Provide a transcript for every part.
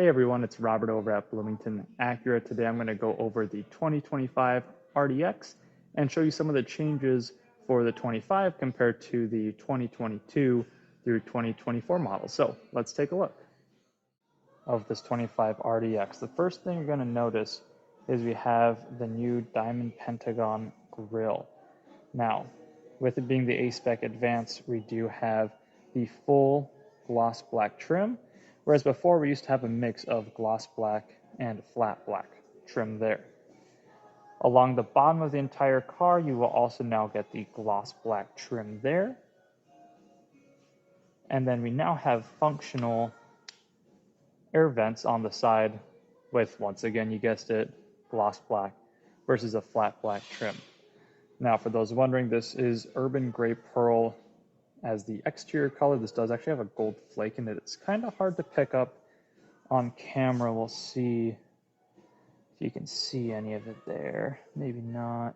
Hey everyone, it's Robert over at Bloomington Acura. Today I'm going to go over the 2025 RDX and show you some of the changes for the 25 compared to the 2022 through 2024 models. So let's take a look of this 25 RDX. The first thing you're going to notice is we have the new Diamond Pentagon grille. Now, with it being the A-Spec Advance, we do have the full gloss black trim, whereas before we used to have a mix of gloss black and flat black trim there. Along the bottom of the entire car, you will also now get the gloss black trim there. And then we now have functional air vents on the side with, once again, you guessed it, gloss black versus a flat black trim. Now, for those wondering, this is Urban Gray Pearl as the exterior color. This does actually have a gold flake in it. It's kind of hard to pick up on camera. We'll see if you can see any of it there. Maybe not.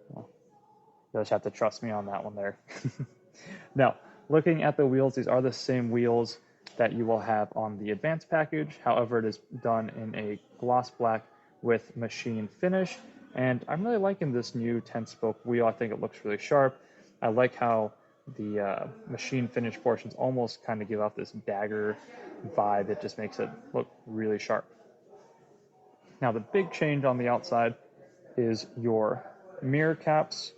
Well, you'll just have to trust me on that one there. Now, looking at the wheels, these are the same wheels that you will have on the Advanced package. However, it is done in a gloss black with machine finish. And I'm really liking this new 10-spoke wheel. I think it looks really sharp. I like how the machine finish portions almost kind of give off this dagger vibe. It just makes it look really sharp. Now, the big change on the outside is your mirror caps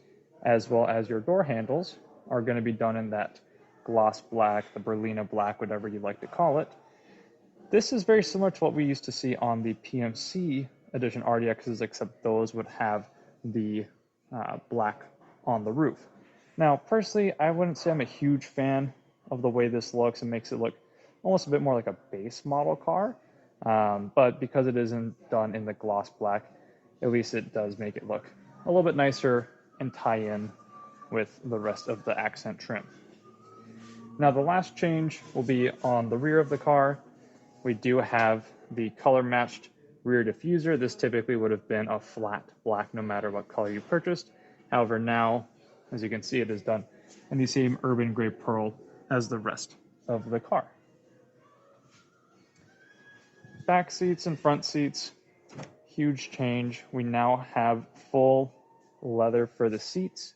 as well as your door handles are going to be done in that gloss black, the Berlina black, whatever you like to call it. This is very similar to what we used to see on the PMC edition RDXs, except those would have the black on the roof. Now, personally, I wouldn't say I'm a huge fan of the way this looks. It makes it look almost a bit more like a base model car, but because it isn't done in the gloss black, at least it does make it look a little bit nicer and tie in with the rest of the accent trim. Now, the last change will be on the rear of the car. We do have the color-matched rear diffuser. This typically would have been a flat black no matter what color you purchased. However, now, as you can see, it is done in the same Urban Gray Pearl as the rest of the car. Back seats and front seats, huge change. We now have full leather for the seats,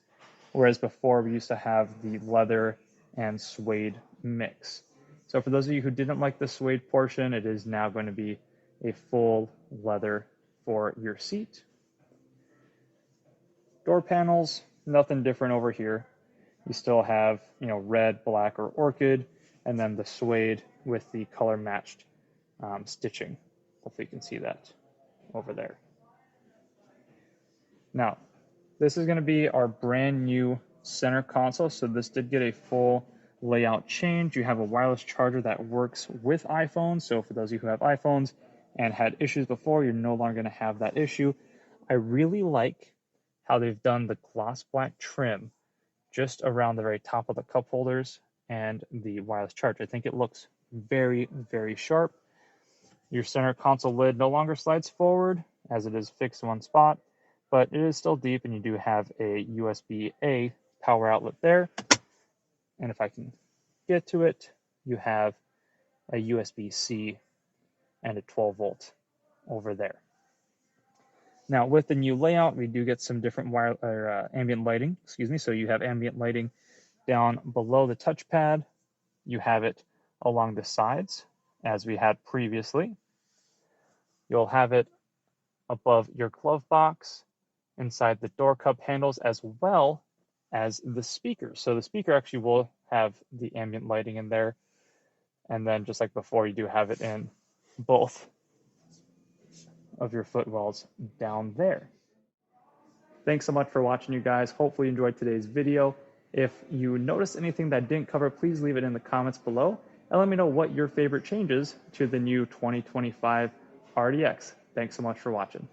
whereas before we used to have the leather and suede mix. So for those of you who didn't like the suede portion, it is now going to be a full leather for your seat. Door panels, nothing different over here. You still have, red, black, or orchid, and then the suede with the color matched stitching. Hopefully you can see that over there. Now, this is going to be our brand new center console. So this did get a full layout change. You have a wireless charger that works with iPhones. So for those of you who have iPhones and had issues before, you're no longer going to have that issue. I really like how they've done the gloss black trim just around the very top of the cup holders and the wireless charger. I think it looks very, very sharp. Your center console lid no longer slides forward as it is fixed in one spot, but it is still deep, and you do have a USB-A power outlet there. And if I can get to it, you have a USB-C and a 12-volt over there. Now, with the new layout, we do get some different ambient lighting. So you have ambient lighting down below the touchpad. You have it along the sides, as we had previously. You'll have it above your glove box, inside the door cup handles, as well as the speaker. So the speaker actually will have the ambient lighting in there. And then just like before, you do have it in both of your footwells down there. Thanks so much for watching, you guys. Hopefully you enjoyed today's video. If you noticed anything that didn't cover, please leave it in the comments below and let me know what your favorite changes to the new 2025 RDX. Thanks so much for watching.